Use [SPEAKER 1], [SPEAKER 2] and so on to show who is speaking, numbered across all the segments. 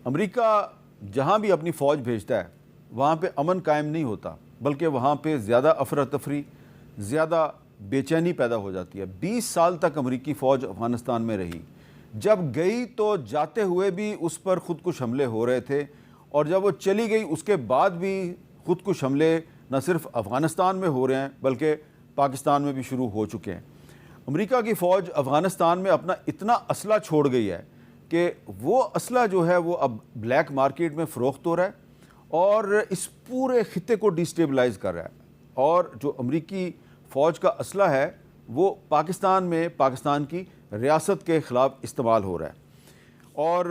[SPEAKER 1] امریکہ جہاں بھی اپنی فوج بھیجتا ہے وہاں پہ امن قائم نہیں ہوتا، بلکہ وہاں پہ زیادہ افراتفری، زیادہ بے چینی پیدا ہو جاتی ہے۔ 20 سال تک امریکی فوج افغانستان میں رہی، جب گئی تو جاتے ہوئے بھی اس پر خودکش حملے ہو رہے تھے، اور جب وہ چلی گئی اس کے بعد بھی خودکش حملے نہ صرف افغانستان میں ہو رہے ہیں بلکہ پاکستان میں بھی شروع ہو چکے ہیں۔ امریکہ کی فوج افغانستان میں اپنا اتنا اسلحہ چھوڑ گئی ہے کہ وہ اسلحہ جو ہے وہ اب بلیک مارکیٹ میں فروخت ہو رہا ہے اور اس پورے خطے کو ڈیسٹیبلائز کر رہا ہے، اور جو امریکی فوج کا اسلحہ ہے وہ پاکستان میں پاکستان کی ریاست کے خلاف استعمال ہو رہا ہے۔ اور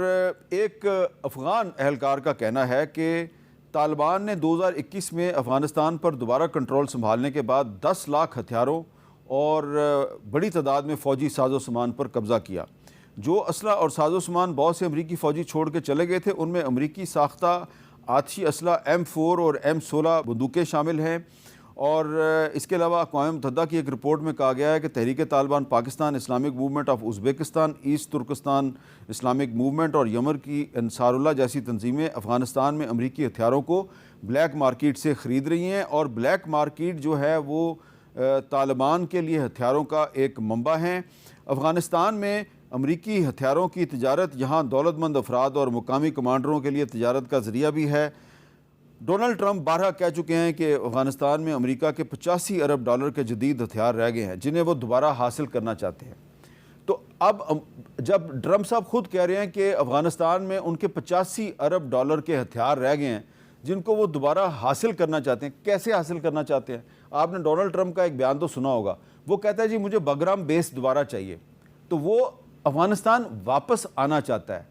[SPEAKER 1] ایک افغان اہلکار کا کہنا ہے کہ طالبان نے 2021 میں افغانستان پر دوبارہ کنٹرول سنبھالنے کے بعد 10 لاکھ ہتھیاروں اور بڑی تعداد میں فوجی ساز و سامان پر قبضہ کیا۔ جو اسلحہ اور ساز و سامان بہت سے امریکی فوجی چھوڑ کے چلے گئے تھے ان میں امریکی ساختہ آتشی اسلحہ M4 اور M16 بندوقیں شامل ہیں، اور اس کے علاوہ اقوام متحدہ کی ایک رپورٹ میں کہا گیا ہے کہ Tehrik Taliban Pakistan, Islamic movement of Uzbekistan, East Turkistan Islamic movement اور یمن کی انصار اللہ جیسی تنظیمیں افغانستان میں امریکی ہتھیاروں کو بلیک مارکیٹ سے خرید رہی ہیں، اور بلیک مارکیٹ جو ہے وہ طالبان کے لیے ہتھیاروں کا ایک منبع ہیں۔ افغانستان میں امریکی ہتھیاروں کی تجارت یہاں دولت مند افراد اور مقامی کمانڈروں کے لیے تجارت کا ذریعہ بھی ہے۔ ڈونلڈ ٹرمپ بارہا کہہ چکے ہیں کہ افغانستان میں امریکہ کے 85 ارب ڈالر کے جدید ہتھیار رہ گئے ہیں جنہیں وہ دوبارہ حاصل کرنا چاہتے ہیں۔ تو اب جب ٹرمپ صاحب خود کہہ رہے ہیں کہ افغانستان میں ان کے 85 ارب ڈالر کے ہتھیار رہ گئے ہیں جن کو وہ دوبارہ حاصل کرنا چاہتے ہیں، کیسے حاصل کرنا چاہتے ہیں؟ آپ نے ڈونلڈ ٹرمپ کا ایک بیان تو سنا ہوگا، وہ کہتا ہے جی مجھے بگرام بیس دوبارہ چاہیے، تو وہ افغانستان واپس آنا چاہتا ہے۔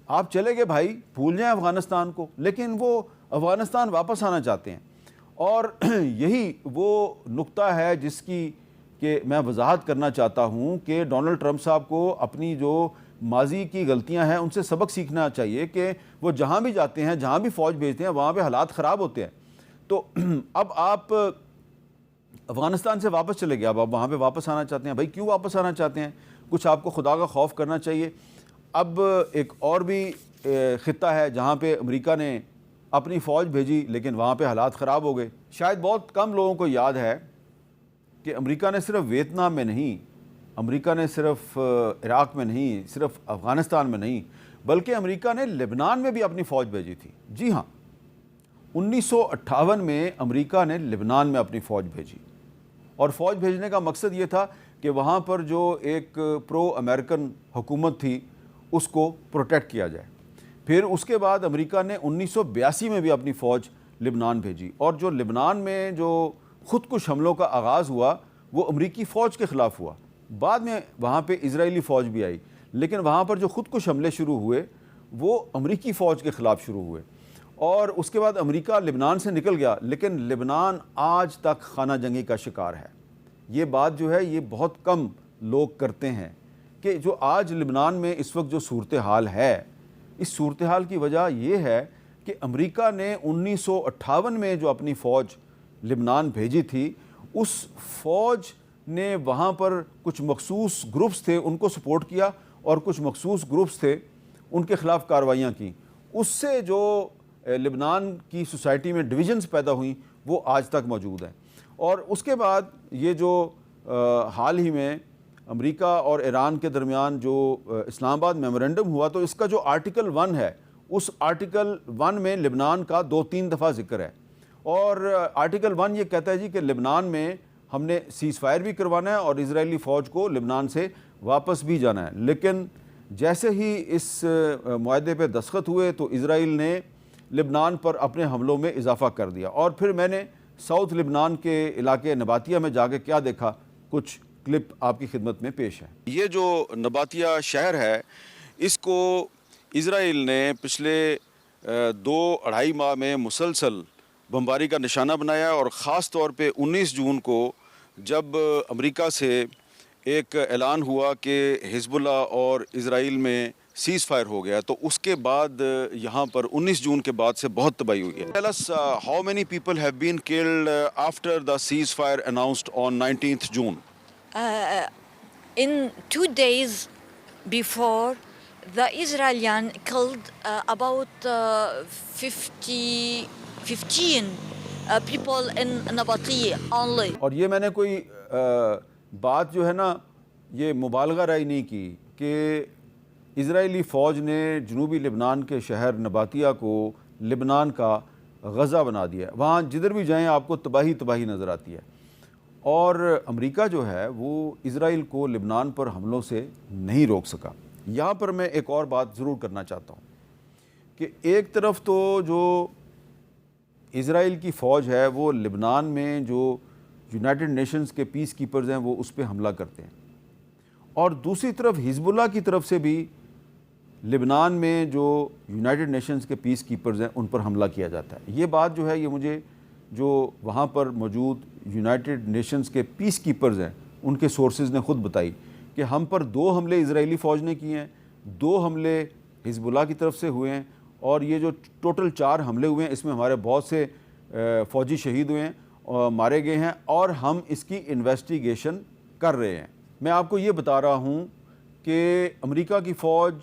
[SPEAKER 1] آپ چلے گئے بھائی، بھول جائیں افغانستان کو، لیکن وہ افغانستان واپس آنا چاہتے ہیں، اور یہی وہ نقطہ ہے جس کی کہ میں وضاحت کرنا چاہتا ہوں کہ ڈونلڈ ٹرمپ صاحب کو اپنی جو ماضی کی غلطیاں ہیں ان سے سبق سیکھنا چاہیے کہ وہ جہاں بھی جاتے ہیں، جہاں بھی فوج بھیجتے ہیں، وہاں پہ حالات خراب ہوتے ہیں۔ تو اب آپ افغانستان سے واپس چلے گئے، اب آپ وہاں پہ واپس آنا چاہتے ہیں، بھائی کیوں واپس آنا چاہتے ہیں؟ کچھ آپ کو خدا کا خوف کرنا چاہیے۔ اب ایک اور بھی خطہ ہے جہاں پہ امریکہ نے اپنی فوج بھیجی لیکن وہاں پہ حالات خراب ہو گئے۔ شاید بہت کم لوگوں کو یاد ہے کہ امریکہ نے صرف ویتنام میں نہیں، امریکہ نے صرف عراق میں نہیں، صرف افغانستان میں نہیں، بلکہ امریکہ نے لبنان میں بھی اپنی فوج بھیجی تھی۔ جی ہاں، 1958 میں امریکہ نے لبنان میں اپنی فوج بھیجی، اور فوج بھیجنے کا مقصد یہ تھا کہ وہاں پر جو ایک پرو امریکن حکومت تھی اس کو پروٹیکٹ کیا جائے۔ پھر اس کے بعد امریکہ نے 1982 میں بھی اپنی فوج لبنان بھیجی، اور جو لبنان میں جو خودکش حملوں کا آغاز ہوا وہ امریکی فوج کے خلاف ہوا۔ بعد میں وہاں پہ اسرائیلی فوج بھی آئی، لیکن وہاں پر جو خودکش حملے شروع ہوئے وہ امریکی فوج کے خلاف شروع ہوئے، اور اس کے بعد امریکہ لبنان سے نکل گیا، لیکن لبنان آج تک خانہ جنگی کا شکار ہے۔ یہ بات جو ہے یہ بہت کم لوگ کرتے ہیں کہ جو آج لبنان میں اس وقت جو صورتحال ہے، اس صورتحال کی وجہ یہ ہے کہ امریکہ نے 1958 میں جو اپنی فوج لبنان بھیجی تھی، اس فوج نے وہاں پر کچھ مخصوص گروپس تھے ان کو سپورٹ کیا، اور کچھ مخصوص گروپس تھے ان کے خلاف کارروائیاں کیں۔ اس سے جو لبنان کی سوسائٹی میں ڈویژنز پیدا ہوئیں وہ آج تک موجود ہیں۔ اور اس کے بعد یہ جو حال ہی میں امریکہ اور ایران کے درمیان جو اسلام آباد میمورنڈم ہوا، تو اس کا جو آرٹیکل 1 ہے، اس آرٹیکل 1 میں لبنان کا 2-3 دفعہ ذکر ہے، اور آرٹیکل 1 یہ کہتا ہے جی کہ لبنان میں ہم نے سیز فائر بھی کروانا ہے اور اسرائیلی فوج کو لبنان سے واپس بھی جانا ہے۔ لیکن جیسے ہی اس معاہدے پہ دستخط ہوئے تو اسرائیل نے لبنان پر اپنے حملوں میں اضافہ کر دیا، اور پھر میں نے ساؤتھ لبنان کے علاقے نباتیہ میں جا کے کیا دیکھا، کچھ کلپ آپ کی خدمت میں پیش ہے۔ یہ جو نباتیہ شہر ہے اس کو اسرائیل نے پچھلے 2-2.5 ماہ میں مسلسل بمباری کا نشانہ بنایا، اور خاص طور پہ 19 جون کو جب امریکہ سے ایک اعلان ہوا کہ حزب اللہ اور اسرائیل میں سیز فائر ہو گیا، تو اس کے بعد یہاں پر 19 جون کے بعد سے بہت تباہی ہوئی ہے۔ Tell us how many people have been killed after the ceasefire announced on 19th June?
[SPEAKER 2] In 2 days before the Israelian killed about 15 people in Nabatieh only.
[SPEAKER 1] اور یہ میں نے کوئی بات جو ہے نا یہ مبالغہ رائے نہیں کی کہ اسرائیلی فوج نے جنوبی لبنان کے شہر نباتیہ کو لبنان کا غزہ بنا دیا ہے. وہاں جدھر بھی جائیں آپ کو تباہی تباہی نظر آتی ہے. اور امریکہ جو ہے وہ اسرائیل کو لبنان پر حملوں سے نہیں روک سکا. یہاں پر میں ایک اور بات ضرور کرنا چاہتا ہوں کہ ایک طرف تو جو اسرائیل کی فوج ہے وہ لبنان میں جو یونائٹڈ نیشنز کے پیس کیپرز ہیں وہ اس پہ حملہ کرتے ہیں، اور دوسری طرف حزب اللہ کی طرف سے بھی لبنان میں جو یونائٹڈ نیشنز کے پیس کیپرز ہیں ان پر حملہ کیا جاتا ہے. یہ بات جو ہے یہ مجھے جو وہاں پر موجود یونائٹڈ نیشنز کے پیس کیپرز ہیں ان کے سورسز نے خود بتائی کہ ہم پر 2 حملے اسرائیلی فوج نے کیے ہیں، 2 حملے حزب اللہ کی طرف سے ہوئے ہیں، اور یہ جو ٹوٹل 4 حملے ہوئے ہیں اس میں ہمارے بہت سے فوجی شہید ہوئے ہیں اور مارے گئے ہیں، اور ہم اس کی انویسٹیگیشن کر رہے ہیں. میں آپ کو یہ بتا رہا ہوں کہ امریکہ کی فوج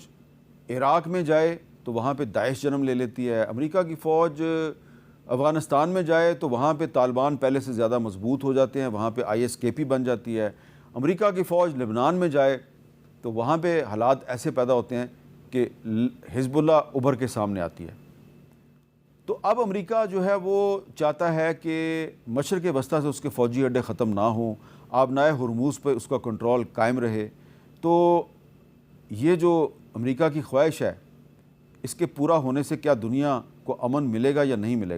[SPEAKER 1] عراق میں جائے تو وہاں پہ داعش جنم لے لیتی ہے، امریکہ کی فوج افغانستان میں جائے تو وہاں پہ طالبان پہلے سے زیادہ مضبوط ہو جاتے ہیں، وہاں پہ ISKP بن جاتی ہے. امریکہ کی فوج لبنان میں جائے تو وہاں پہ حالات ایسے پیدا ہوتے ہیں کہ حزب اللہ ابھر کے سامنے آتی ہے. تو اب امریکہ جو ہے وہ چاہتا ہے کہ مشرق وسطیٰ سے اس کے فوجی اڈے ختم نہ ہوں، آبنائے ہرموز پہ اس کا کنٹرول قائم رہے. تو یہ جو امریکہ کی خواہش ہے اس کے پورا ہونے سے کیا دنیا کو امن ملے گا یا نہیں ملے گا؟